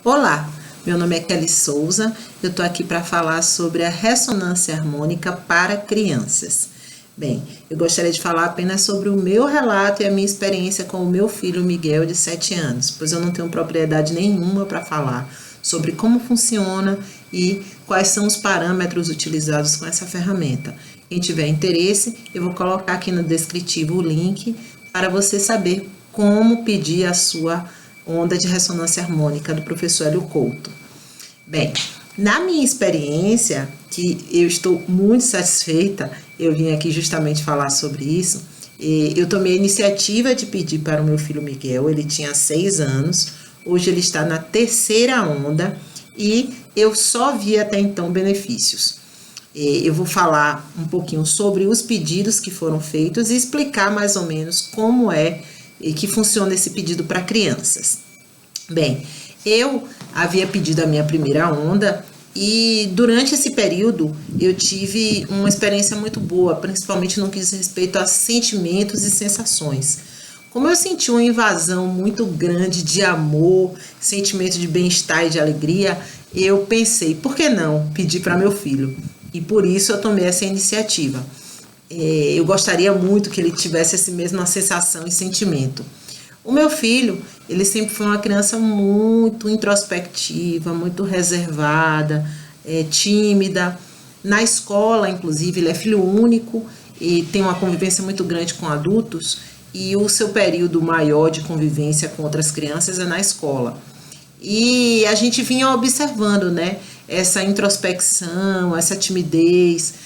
Olá, meu nome é Kelly Souza, eu estou aqui para falar sobre a ressonância harmônica para crianças. Bem, eu gostaria de falar apenas sobre o meu relato e a minha experiência com o meu filho Miguel, de 7 anos, pois eu não tenho propriedade nenhuma para falar sobre como funciona e quais são os parâmetros utilizados com essa ferramenta. Quem tiver interesse, eu vou colocar aqui no descritivo o link para você saber como pedir a sua onda de ressonância harmônica do professor Hélio Couto. Bem, na minha experiência, que eu estou muito satisfeita, eu vim aqui justamente falar sobre isso, eu tomei a iniciativa de pedir para o meu filho Miguel, ele tinha 6 anos, hoje ele está na 3ª onda e eu só vi até então benefícios. Eu vou falar um pouquinho sobre os pedidos que foram feitos e explicar mais ou menos como é que funciona esse pedido para crianças. Bem, eu havia pedido a minha primeira onda e durante esse período eu tive uma experiência muito boa, principalmente no que diz respeito a sentimentos e sensações. Como eu senti uma invasão muito grande de amor, sentimento de bem-estar e de alegria, eu pensei, por que não pedir para meu filho? E por isso eu tomei essa iniciativa. Eu gostaria muito que ele tivesse essa mesma sensação e sentimento. O meu filho, ele sempre foi uma criança muito introspectiva, muito reservada, tímida. Na escola, inclusive, ele é filho único e tem uma convivência muito grande com adultos e o seu período maior de convivência com outras crianças é na escola. E a gente vinha observando, né, essa introspecção, essa timidez,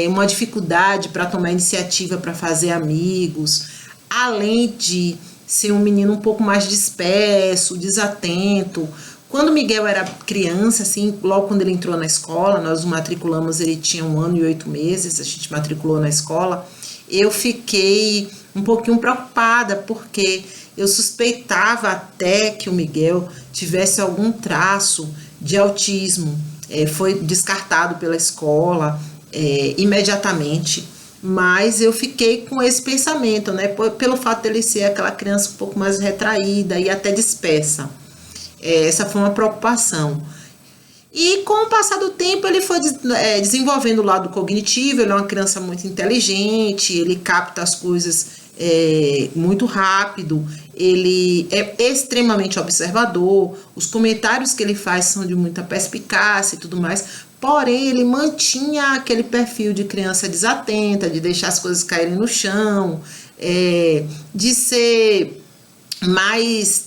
uma dificuldade para tomar iniciativa para fazer amigos, além de ser um menino um pouco mais disperso, desatento. Quando Miguel era criança, assim, logo quando ele entrou na escola, nós o matriculamos, ele tinha 1 ano e 8 meses, a gente matriculou na escola, eu fiquei um pouquinho preocupada, porque eu suspeitava até que o Miguel tivesse algum traço de autismo. Foi descartado pela escola imediatamente, mas eu fiquei com esse pensamento, né, pelo fato dele ser aquela criança um pouco mais retraída e até dispersa. Essa foi uma preocupação. E com o passar do tempo ele foi desenvolvendo o lado cognitivo, ele é uma criança muito inteligente, ele capta as coisas muito rápido, ele é extremamente observador, os comentários que ele faz são de muita perspicácia e tudo mais, porém ele mantinha aquele perfil de criança desatenta, de deixar as coisas caírem no chão, de ser mais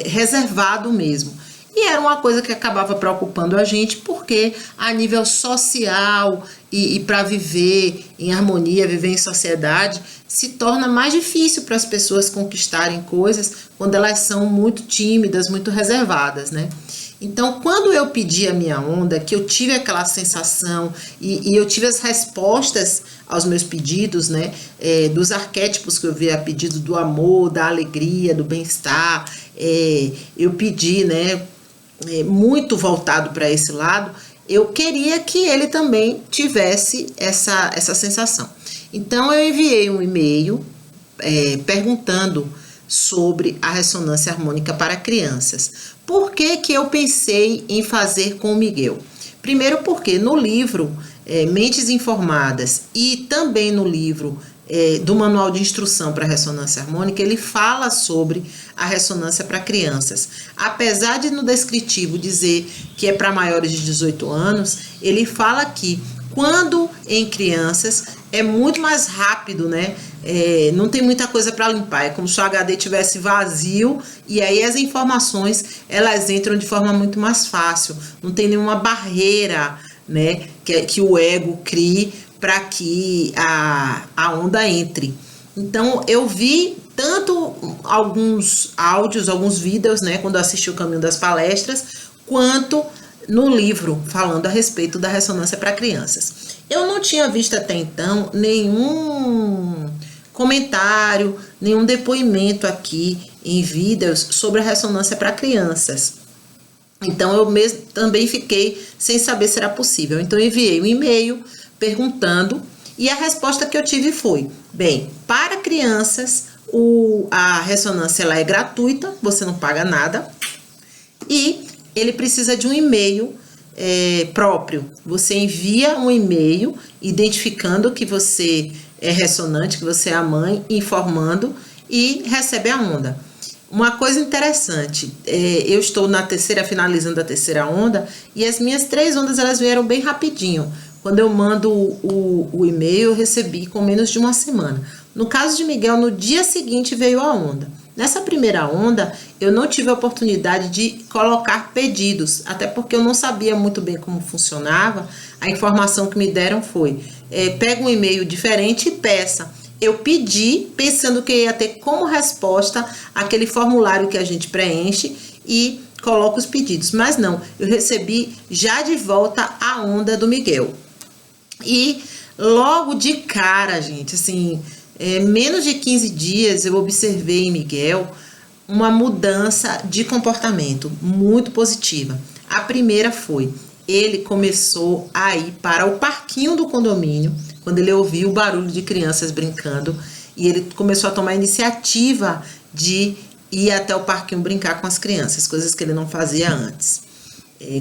reservado mesmo. E era uma coisa que acabava preocupando a gente, porque a nível social e para viver em harmonia, viver em sociedade, se torna mais difícil para as pessoas conquistarem coisas quando elas são muito tímidas, muito reservadas, né? Então, quando eu pedi a minha onda, que eu tive aquela sensação e eu tive as respostas aos meus pedidos, né, dos arquétipos que eu via pedido do amor, da alegria, do bem-estar, eu pedi, né, muito voltado para esse lado, eu queria que ele também tivesse essa sensação. Então, eu enviei um e-mail perguntando sobre a ressonância harmônica para crianças. Por que que eu pensei em fazer com o Miguel? Primeiro porque no livro Mentes Informadas e também no livro do Manual de Instrução para a Ressonância Harmônica, ele fala sobre a ressonância para crianças. Apesar de no descritivo dizer que é para maiores de 18 anos, ele fala que quando em crianças é muito mais rápido, né? Não tem muita coisa para limpar, é como se o HD tivesse vazio e aí as informações elas entram de forma muito mais fácil, não tem nenhuma barreira, né, que o ego crie para que a onda entre. Então eu vi tanto alguns áudios, alguns vídeos, né, quando eu assisti o Caminho das Palestras, quanto no livro falando a respeito da ressonância para crianças. Eu não tinha visto até então nenhum comentário, nenhum depoimento aqui em vídeos sobre a ressonância para crianças. Então eu mesmo também fiquei sem saber se era possível. Então eu enviei um e-mail perguntando e a resposta que eu tive foi: bem, para crianças a ressonância ela é gratuita, você não paga nada. E ele precisa de um e-mail próprio. Você envia um e-mail identificando que você é ressonante, que você é a mãe, informando e recebe a onda. Uma coisa interessante, eu estou finalizando a terceira onda e as minhas 3 ondas elas vieram bem rapidinho. Quando eu mando o e-mail, eu recebi com menos de uma semana. No caso de Miguel, no dia seguinte veio a onda. Nessa primeira onda, eu não tive a oportunidade de colocar pedidos, até porque eu não sabia muito bem como funcionava. A informação que me deram foi, pega um e-mail diferente e peça. Eu pedi, pensando que ia ter como resposta aquele formulário que a gente preenche e coloca os pedidos. Mas não, eu recebi já de volta a onda do Miguel. E logo de cara, gente, assim, menos de 15 dias eu observei em Miguel uma mudança de comportamento muito positiva. A primeira foi, ele começou a ir para o parquinho do condomínio, quando ele ouviu o barulho de crianças brincando, e ele começou a tomar a iniciativa de ir até o parquinho brincar com as crianças, coisas que ele não fazia antes.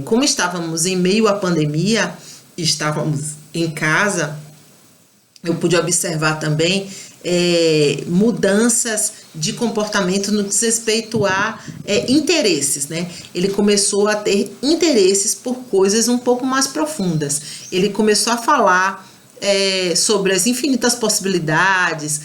Como estávamos em meio à pandemia, estávamos em casa, eu pude observar também mudanças de comportamento no desrespeito a interesses, né? Ele começou a ter interesses por coisas um pouco mais profundas. Ele começou a falar sobre as infinitas possibilidades,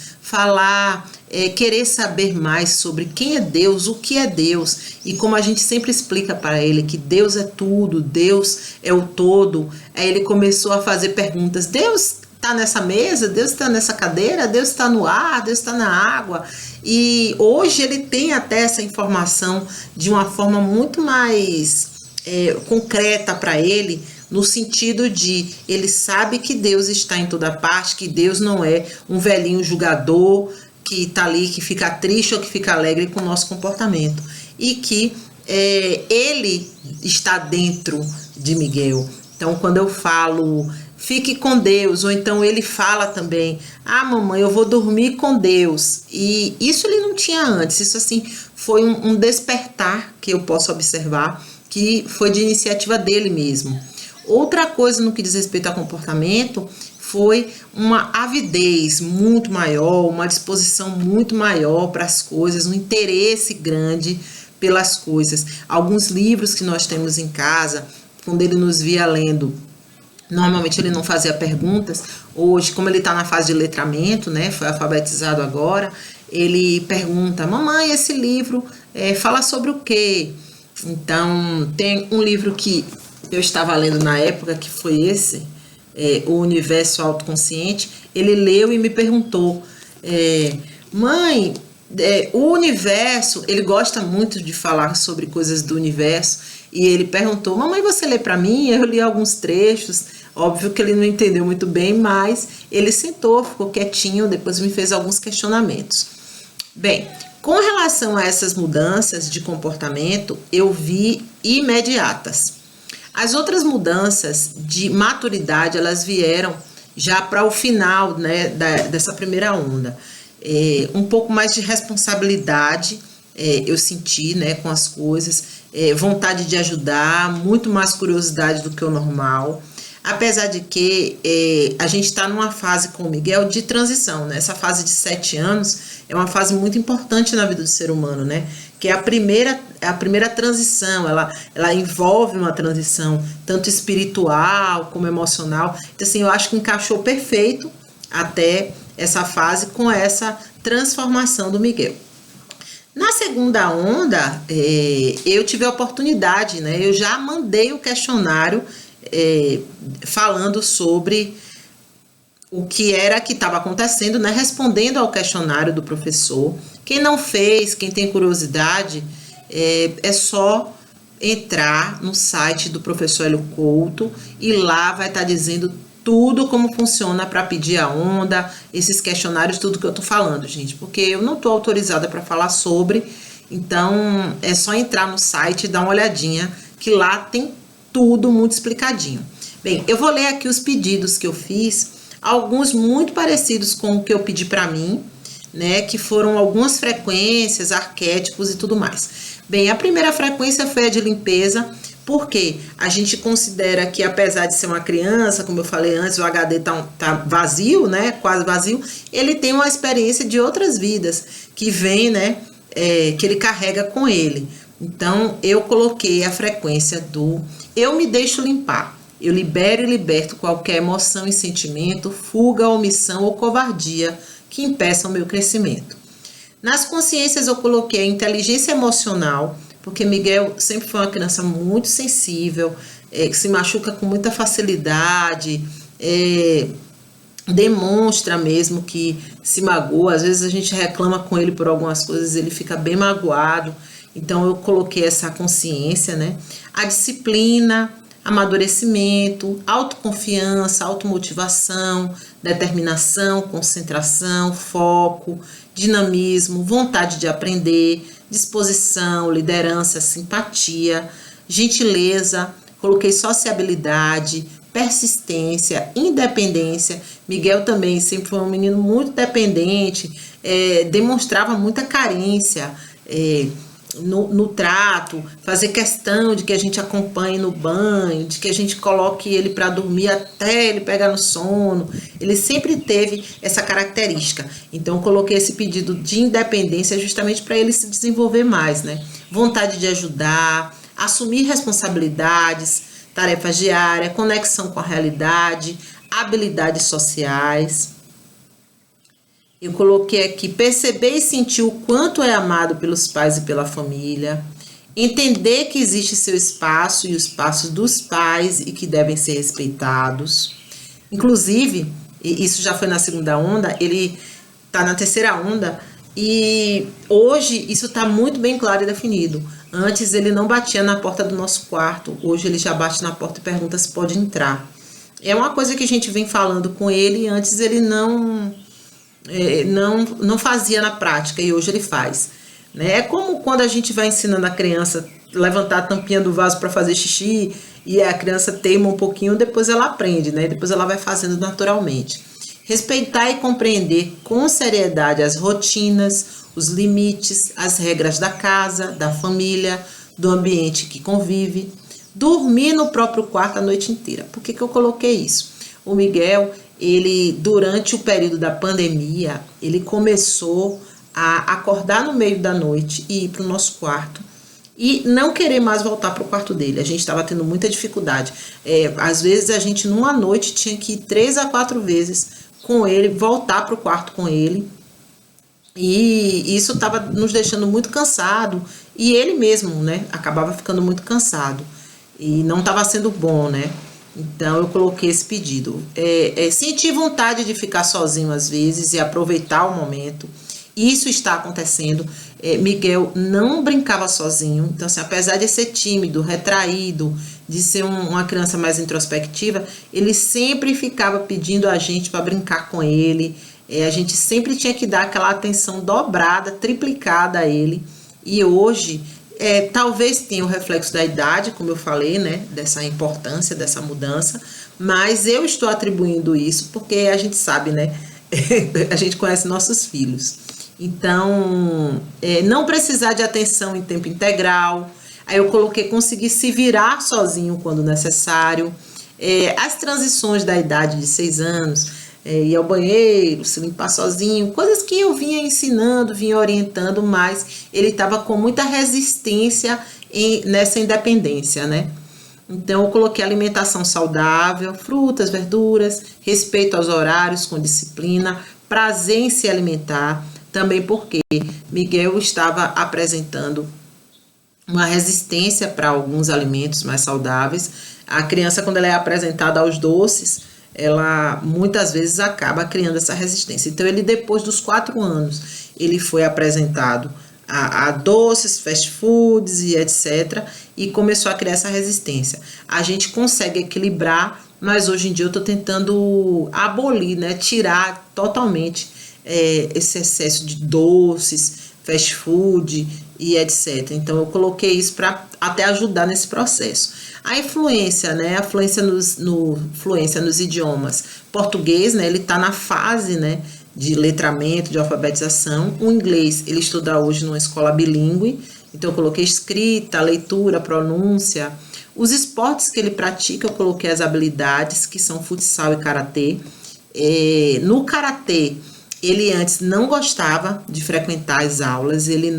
querer saber mais sobre quem é Deus, o que é Deus, e como a gente sempre explica para ele que Deus é tudo, Deus é o todo. Aí ele começou a fazer perguntas: Deus está nessa mesa, Deus está nessa cadeira, Deus está no ar, Deus está na água. E hoje ele tem até essa informação de uma forma muito mais concreta para ele, no sentido de ele sabe que Deus está em toda parte, que Deus não é um velhinho julgador que está ali, que fica triste ou que fica alegre com o nosso comportamento, e que ele está dentro de Miguel. Então, quando eu falo fique com Deus, ou então ele fala também: ah, mamãe, eu vou dormir com Deus. E isso ele não tinha antes. Isso, assim, foi um despertar que eu posso observar, que foi de iniciativa dele mesmo. Outra coisa no que diz respeito ao comportamento foi uma avidez muito maior, uma disposição muito maior para as coisas, um interesse grande pelas coisas. Alguns livros que nós temos em casa, quando ele nos via lendo, normalmente ele não fazia perguntas. Hoje, como ele está na fase de letramento, né, foi alfabetizado agora, ele pergunta: mamãe, esse livro fala sobre o quê? Então, tem um livro que eu estava lendo na época, que foi esse, O Universo Autoconsciente. Ele leu e me perguntou: mãe, o universo, ele gosta muito de falar sobre coisas do universo, e ele perguntou: mamãe, você lê para mim? Eu li alguns trechos. Óbvio que ele não entendeu muito bem, mas ele sentou, ficou quietinho, depois me fez alguns questionamentos. Bem, com relação a essas mudanças de comportamento, eu vi imediatas. As outras mudanças de maturidade, elas vieram já para o final, né, dessa primeira onda. Um pouco mais de responsabilidade eu senti, né, com as coisas, vontade de ajudar, muito mais curiosidade do que o normal. Apesar de que a gente está numa fase com o Miguel de transição, né? Essa fase de 7 anos é uma fase muito importante na vida do ser humano, né? Que é a primeira transição, ela envolve uma transição tanto espiritual como emocional. Então, assim, eu acho que encaixou perfeito até essa fase com essa transformação do Miguel. Na segunda onda, eu tive a oportunidade, né? Eu já mandei o questionário falando sobre o que era que estava acontecendo, né? Respondendo ao questionário do professor. Quem não fez, quem tem curiosidade, é só entrar no site do professor Hélio Couto, e lá vai estar dizendo tudo como funciona para pedir a onda, esses questionários, tudo que eu tô falando, gente, porque eu não tô autorizada para falar sobre. Então é só entrar no site e dar uma olhadinha, que lá tem tudo muito explicadinho. Bem, eu vou ler aqui os pedidos que eu fiz, alguns muito parecidos com o que eu pedi para mim, né, que foram algumas frequências, arquétipos e tudo mais. Bem, a primeira frequência foi a de limpeza, porque a gente considera que, apesar de ser uma criança, como eu falei antes, o HD tá vazio, né, quase vazio, ele tem uma experiência de outras vidas que vem, né, que ele carrega com ele. Então, eu coloquei a frequência do eu me deixo limpar. Eu libero e liberto qualquer emoção e sentimento, fuga, omissão ou covardia que impeçam o meu crescimento. Nas consciências eu coloquei a inteligência emocional, porque Miguel sempre foi uma criança muito sensível, que se machuca com muita facilidade, demonstra mesmo que se magoa. Às vezes a gente reclama com ele por algumas coisas, ele fica bem magoado. Então eu coloquei essa consciência, né? A disciplina, amadurecimento, autoconfiança, automotivação, determinação, concentração, foco, dinamismo, vontade de aprender, disposição, liderança, simpatia, gentileza, coloquei sociabilidade, persistência, independência. Miguel também sempre foi um menino muito dependente, demonstrava muita carência no trato, fazer questão de que a gente acompanhe no banho, de que a gente coloque ele para dormir até ele pegar no sono. Ele sempre teve essa característica. Então eu coloquei esse pedido de independência justamente para ele se desenvolver mais, né? Vontade de ajudar, assumir responsabilidades, tarefas diárias, conexão com a realidade, habilidades sociais. Eu coloquei aqui, perceber e sentir o quanto é amado pelos pais e pela família, entender que existe seu espaço e o espaço dos pais e que devem ser respeitados. Inclusive, isso já foi na segunda onda, ele está na terceira onda, e hoje isso está muito bem claro e definido. Antes ele não batia na porta do nosso quarto, hoje ele já bate na porta e pergunta se pode entrar. É uma coisa que a gente vem falando com ele, antes ele não fazia na prática e hoje ele faz, né? É como quando a gente vai ensinando a criança a levantar a tampinha do vaso para fazer xixi e a criança teima um pouquinho, depois ela aprende, né? Depois ela vai fazendo naturalmente. Respeitar e compreender com seriedade as rotinas, os limites, as regras da casa, da família, do ambiente que convive. Dormir no próprio quarto a noite inteira. Por que eu coloquei isso? O Miguel, ele, durante o período da pandemia, ele começou a acordar no meio da noite e ir para o nosso quarto e não querer mais voltar para o quarto dele. A gente estava tendo muita dificuldade. Às vezes a gente numa noite tinha que ir 3 a 4 vezes com ele, voltar para o quarto com ele, e isso estava nos deixando muito cansado, e ele mesmo, né, acabava ficando muito cansado e não estava sendo bom, né? Então eu coloquei esse pedido. Sentir vontade de ficar sozinho às vezes e aproveitar o momento. Isso está acontecendo. Miguel não brincava sozinho. Então, assim, apesar de ser tímido, retraído, de ser uma criança mais introspectiva, ele sempre ficava pedindo a gente para brincar com ele. A gente sempre tinha que dar aquela atenção dobrada, triplicada a ele. E hoje, talvez tenha o reflexo da idade, como eu falei, né, dessa importância, dessa mudança, mas eu estou atribuindo isso porque a gente sabe, né, a gente conhece nossos filhos. Então, não precisar de atenção em tempo integral. Aí eu coloquei conseguir se virar sozinho quando necessário. As transições da idade de 6 anos, ir ao banheiro, se limpar sozinho, coisas que eu vinha ensinando, vinha orientando, mas ele estava com muita resistência nessa independência, né? Então eu coloquei alimentação saudável, frutas, verduras, respeito aos horários com disciplina, prazer em se alimentar, também porque Miguel estava apresentando uma resistência para alguns alimentos mais saudáveis. A criança, quando ela é apresentada aos doces, ela muitas vezes acaba criando essa resistência. Então, ele, depois dos 4 anos, ele foi apresentado a doces, fast foods e etc. E começou a criar essa resistência. A gente consegue equilibrar, mas hoje em dia eu estou tentando abolir, né, tirar totalmente esse excesso de doces, fast food e etc. Então, eu coloquei isso para até ajudar nesse processo. A influência, né? A influência nos idiomas. Português, né? Ele está na fase, né, de letramento, de alfabetização. O inglês, ele estuda hoje numa escola bilíngue, Então eu coloquei escrita, leitura, pronúncia. Os esportes que ele pratica, eu coloquei as habilidades, que são futsal e karatê. No karatê, ele antes não gostava de frequentar as aulas, ele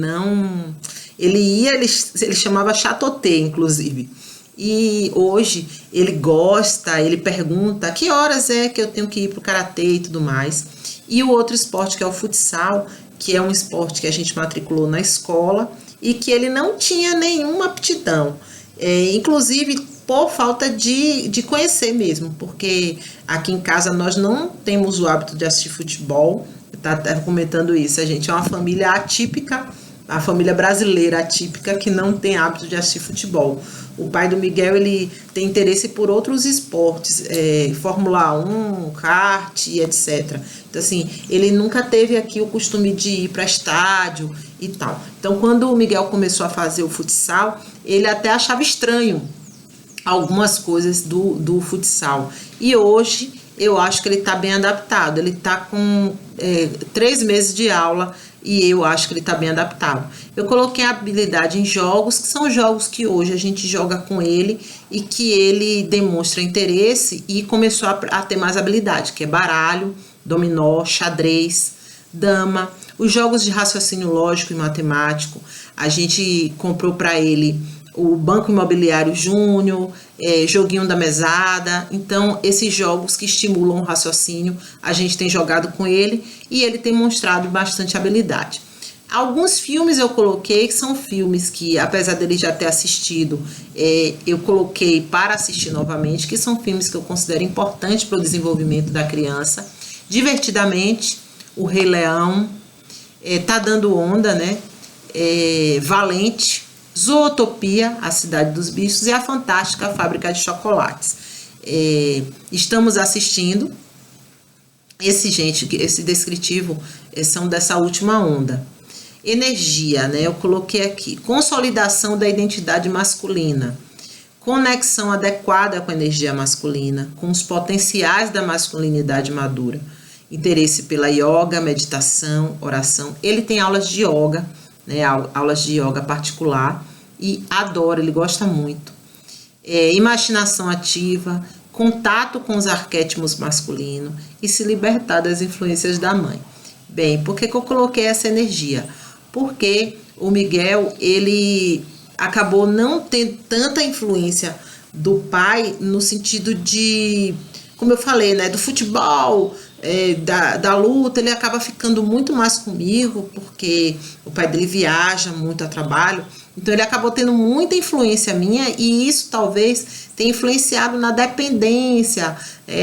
chamava chatotê, inclusive. E hoje ele gosta, ele pergunta que horas é que eu tenho que ir para o karatê e tudo mais. E o outro esporte, que é o futsal, que é um esporte que a gente matriculou na escola e que ele não tinha nenhuma aptidão. Inclusive por falta de conhecer mesmo, porque aqui em casa nós não temos o hábito de assistir futebol. Estava comentando isso, a gente é uma família atípica, a família brasileira atípica que não tem hábito de assistir futebol. O pai do Miguel, ele tem interesse por outros esportes, Fórmula 1, kart, etc. Então, assim, ele nunca teve aqui o costume de ir para estádio e tal. Então, quando o Miguel começou a fazer o futsal, ele até achava estranho algumas coisas do futsal. E hoje, eu acho que ele está bem adaptado. Ele está com 3 meses de aula e eu acho que ele está bem adaptado. Eu coloquei a habilidade em jogos, que são jogos que hoje a gente joga com ele e que ele demonstra interesse e começou a ter mais habilidade, que é baralho, dominó, xadrez, dama. Os jogos de raciocínio lógico e matemático, a gente comprou para ele o Banco Imobiliário Júnior, joguinho da mesada. Então, esses jogos que estimulam o raciocínio, a gente tem jogado com ele e ele tem mostrado bastante habilidade. Alguns filmes eu coloquei, que são filmes que, apesar dele já ter assistido, eu coloquei para assistir novamente, que são filmes que eu considero importantes para o desenvolvimento da criança. Divertidamente, O Rei Leão, Tá Dando Onda, né? Valente, Zootopia, A Cidade dos Bichos e A Fantástica Fábrica de Chocolates. Estamos assistindo. Esse descritivo são dessa última onda. Energia, né? Eu coloquei aqui. Consolidação da identidade masculina. Conexão adequada com a energia masculina, com os potenciais da masculinidade madura. Interesse pela yoga, meditação, oração. Ele tem aulas de yoga, né, aulas de yoga particular, e adora, ele gosta muito. Imaginação ativa, contato com os arquétipos masculinos e se libertar das influências da mãe. Bem, por que eu coloquei essa energia? Porque o Miguel, ele acabou não tendo tanta influência do pai no sentido de, como eu falei, né, do futebol, da luta. Ele acaba ficando muito mais comigo, porque o pai dele viaja muito a trabalho, então ele acabou tendo muita influência minha e isso talvez tenha influenciado na dependência.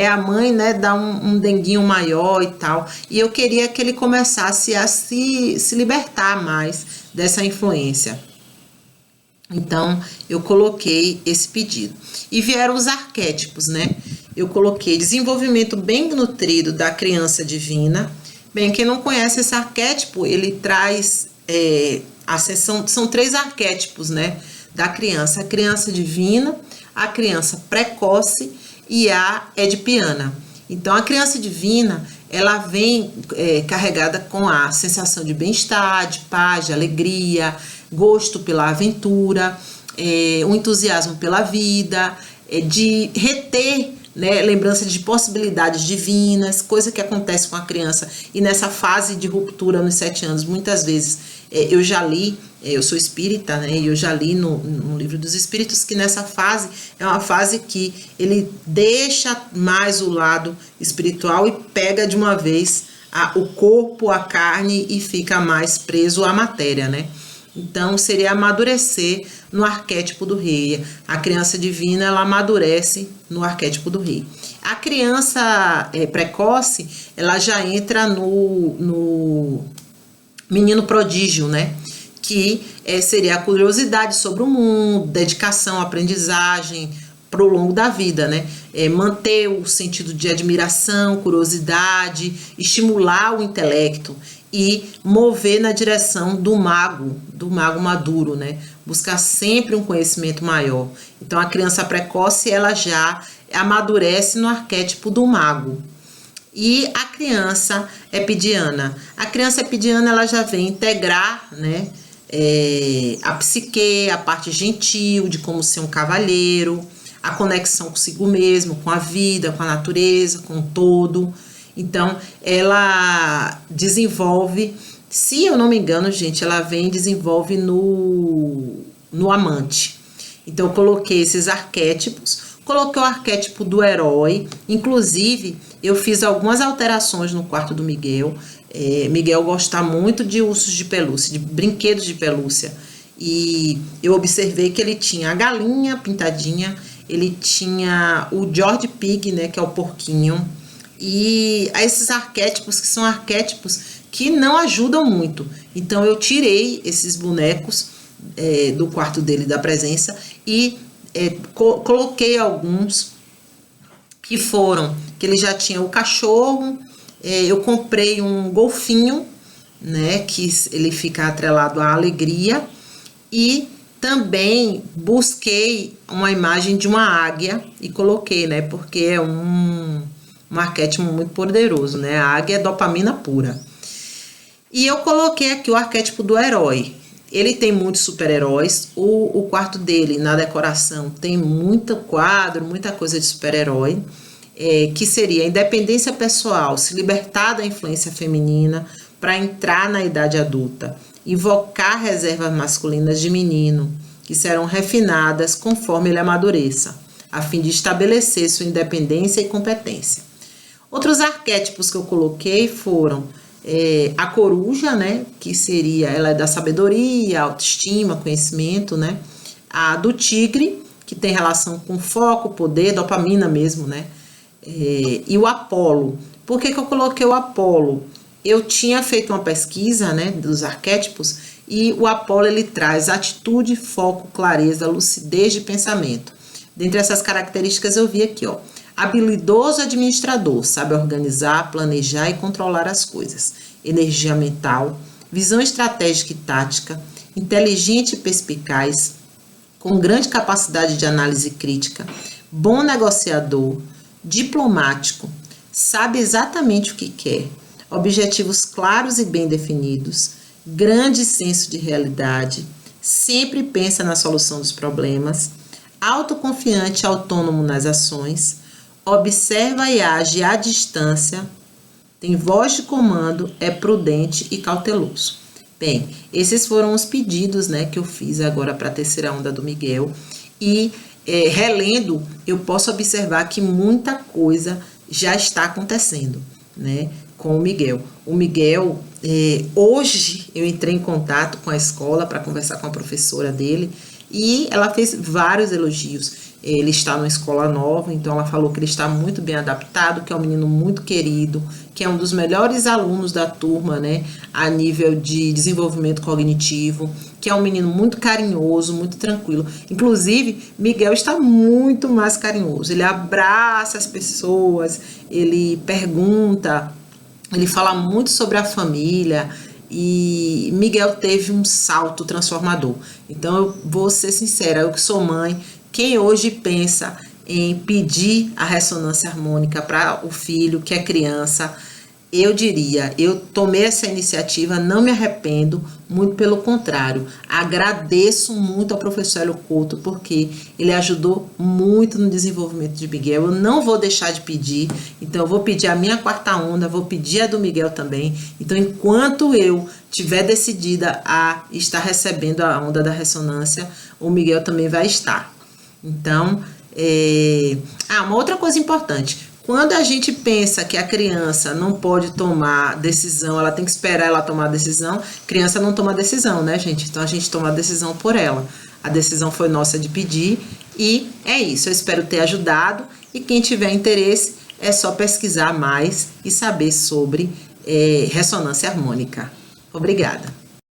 A mãe, né, dá um denguinho maior e tal, e eu queria que ele começasse a se libertar mais dessa influência. Então, eu coloquei esse pedido. E vieram os arquétipos, né? Eu coloquei desenvolvimento bem nutrido da criança divina. Bem, quem não conhece esse arquétipo, ele traz são 3 arquétipos, né, da criança. A criança divina, a criança precoce e a edipiana. Então, a criança divina, ela vem carregada com a sensação de bem-estar, de paz, de alegria, gosto pela aventura, um entusiasmo pela vida, de reter, né, lembrança de possibilidades divinas, coisa que acontece com a criança. E nessa fase de ruptura nos 7 anos, muitas vezes eu já li, eu sou espírita, né, e eu já li no livro dos espíritos que nessa fase é uma fase que ele deixa mais o lado espiritual e pega de uma vez o corpo, a carne e fica mais preso à matéria, né? Então, seria amadurecer no arquétipo do rei. A criança divina, ela amadurece no arquétipo do rei. A criança precoce, ela já entra no menino prodígio, né? Que seria a curiosidade sobre o mundo, dedicação, aprendizagem pro longo da vida, né? Manter o sentido de admiração, curiosidade, estimular o intelecto e mover na direção do mago maduro, né? Buscar sempre um conhecimento maior. Então, a criança precoce, ela já amadurece no arquétipo do mago. E a criança epidiana. A criança epidiana, ela já vem integrar, né, a psique, a parte gentil, de como ser um cavalheiro, a conexão consigo mesmo, com a vida, com a natureza, com o todo. Então, ela desenvolve, se eu não me engano, gente, ela vem e desenvolve no amante. Então, eu coloquei esses arquétipos, coloquei o arquétipo do herói, inclusive, eu fiz algumas alterações no quarto do Miguel. Miguel gosta muito de ursos de pelúcia, de brinquedos de pelúcia, e eu observei que ele tinha a galinha pintadinha, ele tinha o George Pig, né, que é o porquinho, e esses arquétipos que são arquétipos que não ajudam muito. Então eu tirei esses bonecos do quarto dele, da presença, e coloquei alguns que foram, que ele já tinha o cachorro, eu comprei um golfinho, né, que ele fica atrelado à alegria, e também busquei uma imagem de uma águia e coloquei, né, porque é um arquétipo muito poderoso, né, a águia é dopamina pura. E eu coloquei aqui o arquétipo do herói. Ele tem muitos super-heróis, o quarto dele, na decoração, tem muito quadro, muita coisa de super-herói, que seria a independência pessoal, se libertar da influência feminina para entrar na idade adulta, invocar reservas masculinas de menino, que serão refinadas conforme ele amadureça, a fim de estabelecer sua independência e competência. Outros arquétipos que eu coloquei foram a coruja, né, que seria, ela é da sabedoria, autoestima, conhecimento, né, a do tigre, que tem relação com foco, poder, dopamina mesmo, né, e o Apolo. Por que eu coloquei o Apolo? Eu tinha feito uma pesquisa, né, dos arquétipos, e o Apolo, ele traz atitude, foco, clareza, lucidez de pensamento. Dentre essas características eu vi aqui, ó, habilidoso administrador, sabe organizar, planejar e controlar as coisas. Energia mental, visão estratégica e tática, inteligente e perspicaz, com grande capacidade de análise crítica, bom negociador, diplomático, sabe exatamente o que quer, objetivos claros e bem definidos, grande senso de realidade, sempre pensa na solução dos problemas, autoconfiante e autônomo nas ações, observa e age à distância, tem voz de comando, é prudente e cauteloso. Bem, esses foram os pedidos, né, que eu fiz agora para a terceira onda do Miguel. E relendo, eu posso observar que muita coisa já está acontecendo, né, com o Miguel. O Miguel, hoje eu entrei em contato com a escola para conversar com a professora dele e ela fez vários elogios. Ele está numa escola nova, então ela falou que ele está muito bem adaptado, que é um menino muito querido, que é um dos melhores alunos da turma, né, a nível de desenvolvimento cognitivo, que é um menino muito carinhoso, muito tranquilo. Inclusive, Miguel está muito mais carinhoso, ele abraça as pessoas, ele pergunta, ele fala muito sobre a família, e Miguel teve um salto transformador. Então, eu vou ser sincera, eu que sou mãe, quem hoje pensa em pedir a ressonância harmônica para o filho, que é criança, eu diria, eu tomei essa iniciativa, não me arrependo, muito pelo contrário, agradeço muito ao professor Hélio Couto, porque ele ajudou muito no desenvolvimento de Miguel. Eu não vou deixar de pedir, então eu vou pedir a minha quarta onda, vou pedir a do Miguel também. Então, enquanto eu estiver decidida a estar recebendo a onda da ressonância, o Miguel também vai estar. Então, uma outra coisa importante, quando a gente pensa que a criança não pode tomar decisão, ela tem que esperar ela tomar decisão, criança não toma decisão, né, gente? Então, a gente toma a decisão por ela. A decisão foi nossa de pedir e é isso. Eu espero ter ajudado e quem tiver interesse é só pesquisar mais e saber sobre ressonância harmônica. Obrigada.